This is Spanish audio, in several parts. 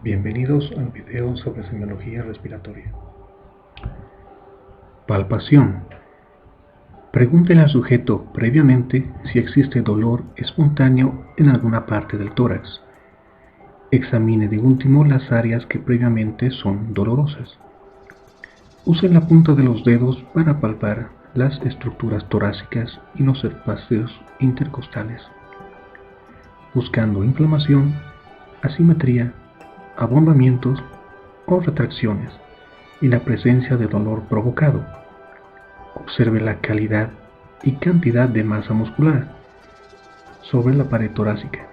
Bienvenidos al video sobre semiología respiratoria. Palpación. Pregúntele al sujeto previamente si existe dolor espontáneo en alguna parte del tórax. Examine de último las áreas que previamente son dolorosas. Use la punta de los dedos para palpar las estructuras torácicas y los espacios intercostales, buscando inflamación, asimetría, abombamientos o retracciones y la presencia de dolor provocado. Observe la calidad y cantidad de masa muscular sobre la pared torácica,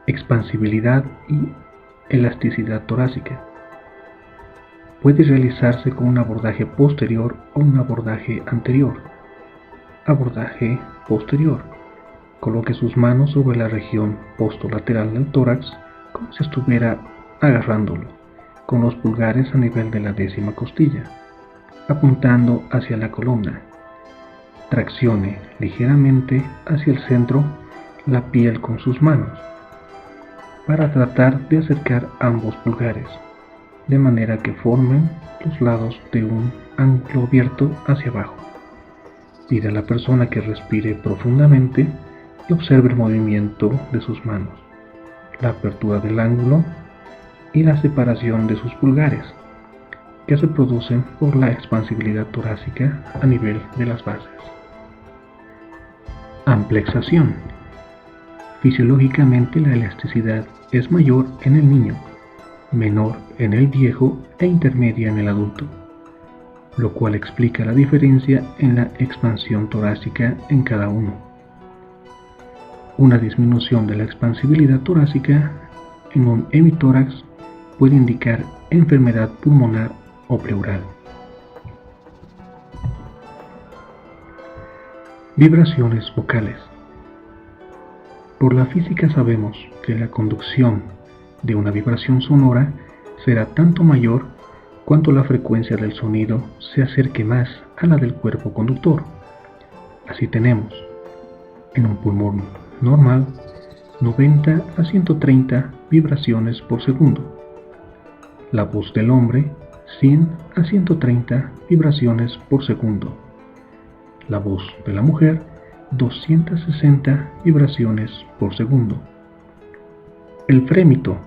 expansibilidad y elasticidad torácica. Puede realizarse con un abordaje posterior o un abordaje anterior. Abordaje posterior. Coloque sus manos sobre la región postolateral del tórax como si estuviera agarrándolo, con los pulgares a nivel de la 10ª costilla, apuntando hacia la columna. Traccione ligeramente hacia el centro la piel con sus manos, para tratar de acercar ambos pulgares, de manera que formen los lados de un ángulo abierto hacia abajo. Pide a la persona que respire profundamente y observe el movimiento de sus manos, la apertura del ángulo y la separación de sus pulgares, que se producen por la expansibilidad torácica a nivel de las bases. Amplexación. Fisiológicamente la elasticidad es mayor en el niño, menor en el viejo e intermedia en el adulto, lo cual explica la diferencia en la expansión torácica en cada uno. Una disminución de la expansibilidad torácica en un hemitórax puede indicar enfermedad pulmonar o pleural. Vibraciones vocales. Por la física sabemos que la conducción de una vibración sonora será tanto mayor cuanto la frecuencia del sonido se acerque más a la del cuerpo conductor. Así tenemos, en un pulmón normal, 90 a 130 vibraciones por segundo. La voz del hombre, 100 a 130 vibraciones por segundo. La voz de la mujer, 260 vibraciones por segundo. El frémito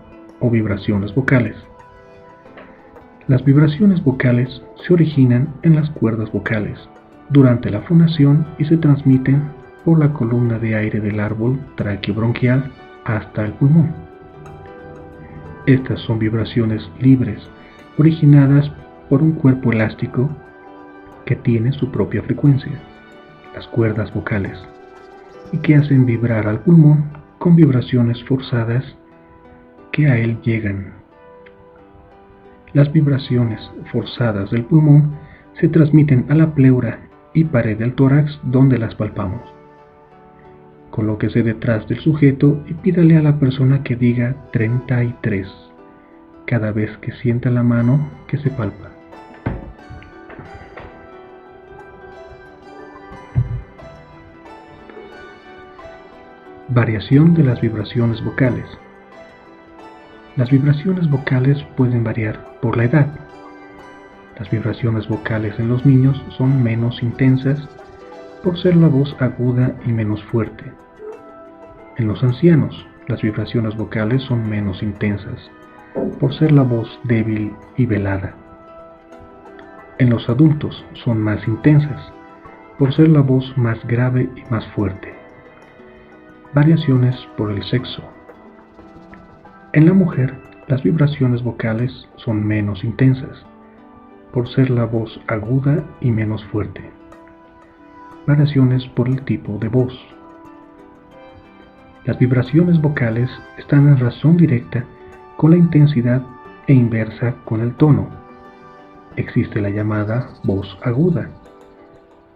o vibraciones vocales. Las vibraciones vocales se originan en las cuerdas vocales durante la fonación y se transmiten por la columna de aire del árbol tráqueo-bronquial hasta el pulmón. Estas son vibraciones libres, originadas por un cuerpo elástico que tiene su propia frecuencia, las cuerdas vocales, y que hacen vibrar al pulmón con vibraciones forzadas que a él llegan. Las vibraciones forzadas del pulmón se transmiten a la pleura y pared del tórax donde las palpamos. Colóquese detrás del sujeto y pídale a la persona que diga 33 cada vez que sienta la mano que se palpa. Variación de las vibraciones vocales. Las vibraciones vocales pueden variar por la edad. Las vibraciones vocales en los niños son menos intensas por ser la voz aguda y menos fuerte. En los ancianos, las vibraciones vocales son menos intensas por ser la voz débil y velada. En los adultos son más intensas por ser la voz más grave y más fuerte. Variaciones por el sexo. En la mujer, las vibraciones vocales son menos intensas por ser la voz aguda y menos fuerte. Variaciones por el tipo de voz. Las vibraciones vocales están en razón directa con la intensidad e inversa con el tono. Existe la llamada voz aguda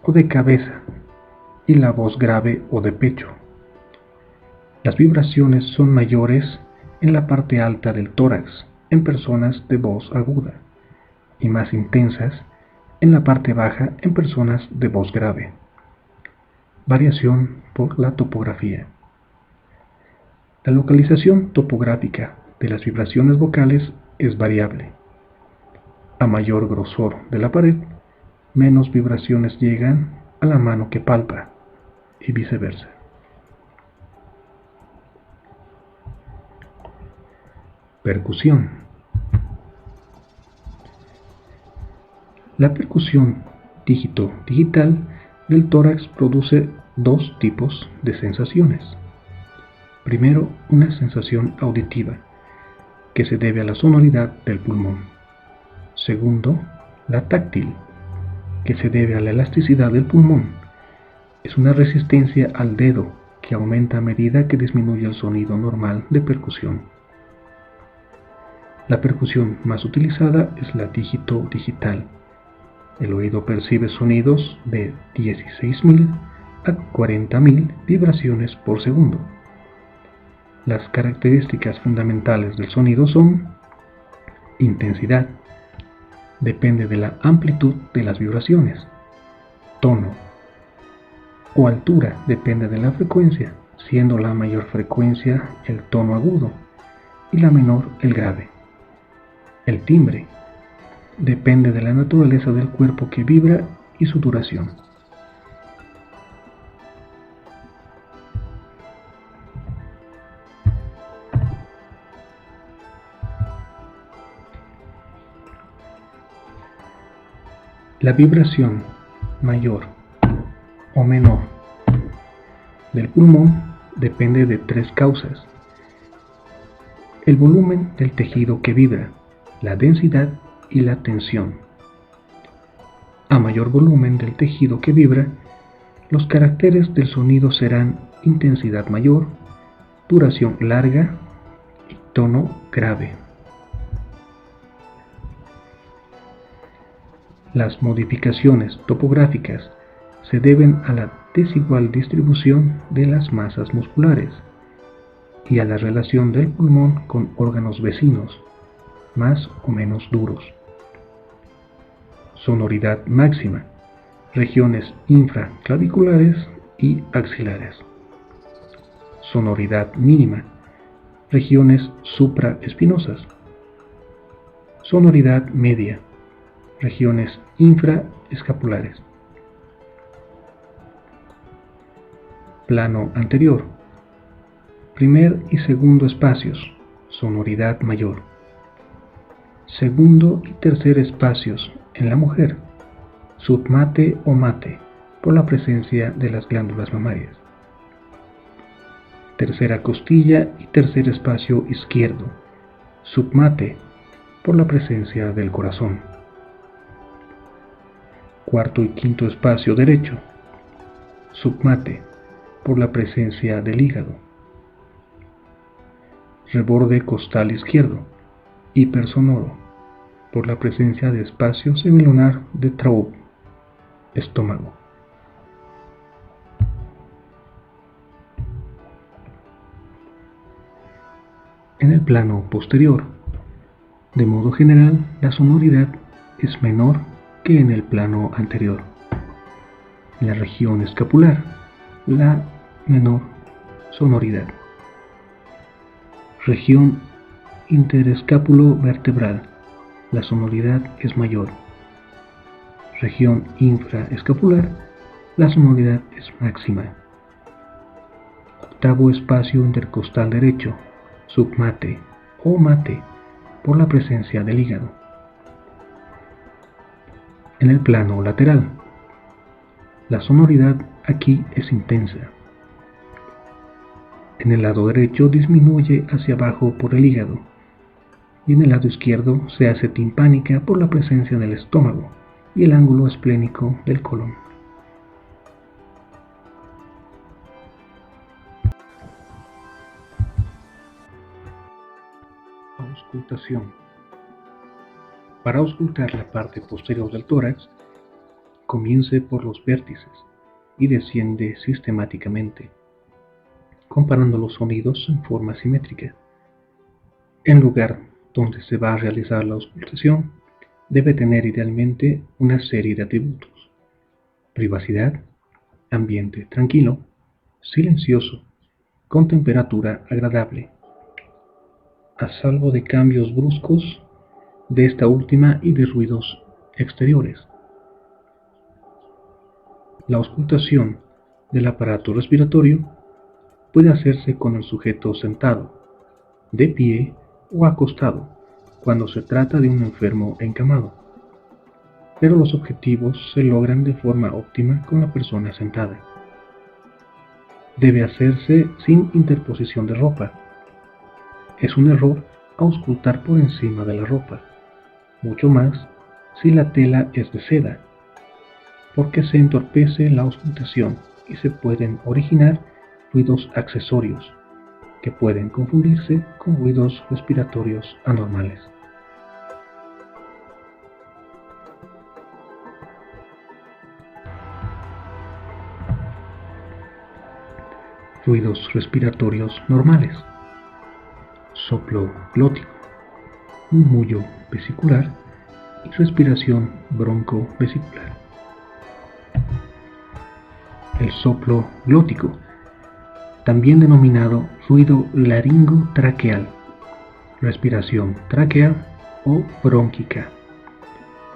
o de cabeza y la voz grave o de pecho. Las vibraciones son mayores en la parte alta del tórax en personas de voz aguda y más intensas en la parte baja en personas de voz grave. Variación por la topografía. La localización topográfica de las vibraciones vocales es variable. A mayor grosor de la pared, menos vibraciones llegan a la mano que palpa, y viceversa. Percusión. La percusión dígito-digital del tórax produce dos tipos de sensaciones. Primero, una sensación auditiva, que se debe a la sonoridad del pulmón. Segundo, la táctil, que se debe a la elasticidad del pulmón. Es una resistencia al dedo que aumenta a medida que disminuye el sonido normal de percusión. La percusión más utilizada es la dígito-digital. El oído percibe sonidos de 16.000 a 40.000 vibraciones por segundo. Las características fundamentales del sonido son: intensidad, depende de la amplitud de las vibraciones; tono o altura, depende de la frecuencia, siendo la mayor frecuencia el tono agudo y la menor el grave. El timbre depende de la naturaleza del cuerpo que vibra y su duración. La vibración mayor o menor del pulmón depende de tres causas: el volumen del tejido que vibra, la densidad y la tensión. A mayor volumen del tejido que vibra, los caracteres del sonido serán intensidad mayor, duración larga y tono grave. Las modificaciones topográficas se deben a la desigual distribución de las masas musculares y a la relación del pulmón con órganos vecinos, más o menos duros. Sonoridad máxima, regiones infraclaviculares y axilares. Sonoridad mínima, regiones supraespinosas. Sonoridad media, regiones infraescapulares. Plano anterior, primer y segundo espacios, sonoridad mayor. Segundo y tercer espacios en la mujer, submate o mate, por la presencia de las glándulas mamarias. Tercera costilla y tercer espacio izquierdo, submate, por la presencia del corazón. Cuarto y quinto espacio derecho, submate, por la presencia del hígado. Reborde costal izquierdo, hipersonoro, por la presencia de espacio semilunar de Traub, estómago. En el plano posterior, de modo general, la sonoridad es menor que en el plano anterior. En la región escapular, la menor sonoridad. Región interescápulo-vertebral, la sonoridad es mayor. Región infraescapular, la sonoridad es máxima. Octavo espacio intercostal derecho, submate o mate, por la presencia del hígado. En el plano lateral, la sonoridad aquí es intensa. En el lado derecho disminuye hacia abajo por el hígado y en el lado izquierdo se hace timpánica por la presencia del estómago y el ángulo esplénico del colon. Auscultación. Para auscultar la parte posterior del tórax, comience por los vértices y desciende sistemáticamente, comparando los sonidos en forma simétrica. El lugar donde se va a realizar la auscultación debe tener idealmente una serie de atributos: privacidad, ambiente tranquilo, silencioso, con temperatura agradable. a salvo de cambios bruscos de esta última y de ruidos exteriores. La auscultación del aparato respiratorio puede hacerse con el sujeto sentado, de pie o acostado, cuando se trata de un enfermo encamado, pero los objetivos se logran de forma óptima con la persona sentada. Debe hacerse sin interposición de ropa. Es un error auscultar por encima de la ropa, mucho más si la tela es de seda, porque se entorpece la auscultación y se pueden originar ruidos accesorios que pueden confundirse con ruidos respiratorios anormales. Ruidos respiratorios normales: soplo glótico, murmullo vesicular y respiración broncovesicular. El soplo glótico, también denominado ruido laringotraqueal, respiración tráquea o brónquica,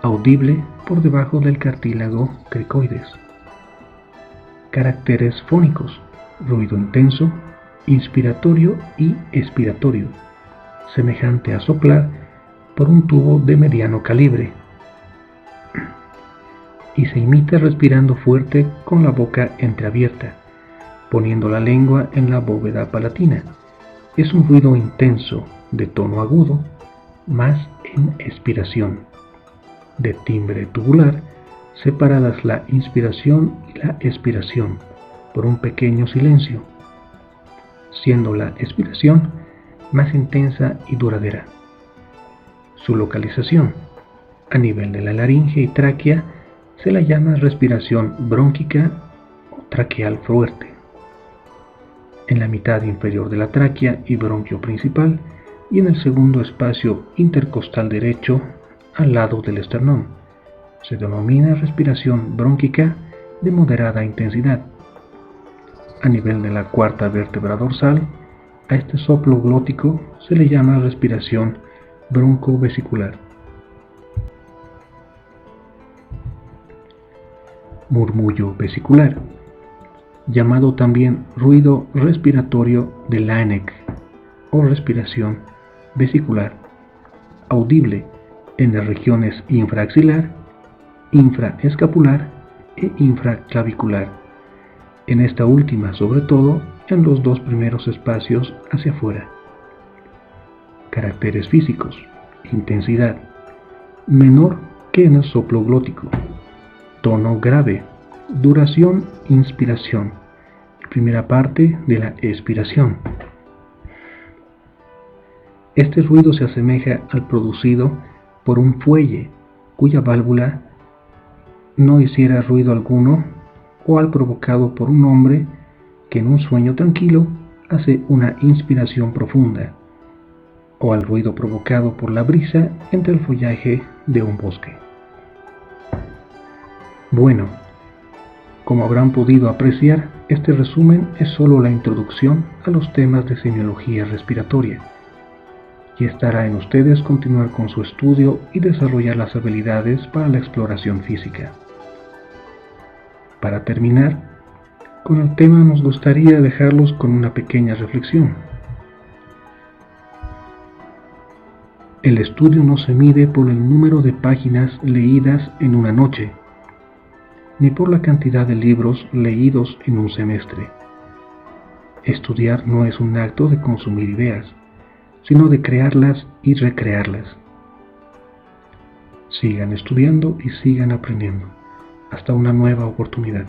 audible por debajo del cartílago cricoides. Caracteres fónicos: ruido intenso, inspiratorio y expiratorio, semejante a soplar por un tubo de mediano calibre, y se imita respirando fuerte con la boca entreabierta, poniendo la lengua en la bóveda palatina. Es un ruido intenso, de tono agudo, más en expiración, de timbre tubular, separadas la inspiración y la expiración por un pequeño silencio, siendo la expiración más intensa y duradera. Su localización, a nivel de la laringe y tráquea, se la llama respiración brónquica o traqueal fuerte. En la mitad inferior de la tráquea y bronquio principal, y en el segundo espacio intercostal derecho al lado del esternón, se denomina respiración brónquica de moderada intensidad. A nivel de la cuarta vértebra dorsal, a este soplo glótico se le llama respiración broncovesicular. Murmullo vesicular, llamado también ruido respiratorio de Laennec o respiración vesicular, audible en las regiones infraaxilar, infraescapular e infraclavicular, en esta última sobre todo en los dos primeros espacios hacia afuera. Caracteres físicos: intensidad, menor que en el soplo glótico, tono grave, duración inspiración, primera parte de la expiración. Este ruido se asemeja al producido por un fuelle cuya válvula no hiciera ruido alguno, o al provocado por un hombre que en un sueño tranquilo hace una inspiración profunda, o al ruido provocado por la brisa entre el follaje de un bosque. Bueno, como habrán podido apreciar, este resumen es solo la introducción a los temas de semiología respiratoria, y estará en ustedes continuar con su estudio y desarrollar las habilidades para la exploración física. Para terminar con el tema, nos gustaría dejarlos con una pequeña reflexión. El estudio no se mide por el número de páginas leídas en una noche, ni por la cantidad de libros leídos en un semestre. Estudiar no es un acto de consumir ideas, sino de crearlas y recrearlas. Sigan estudiando y sigan aprendiendo. Hasta una nueva oportunidad.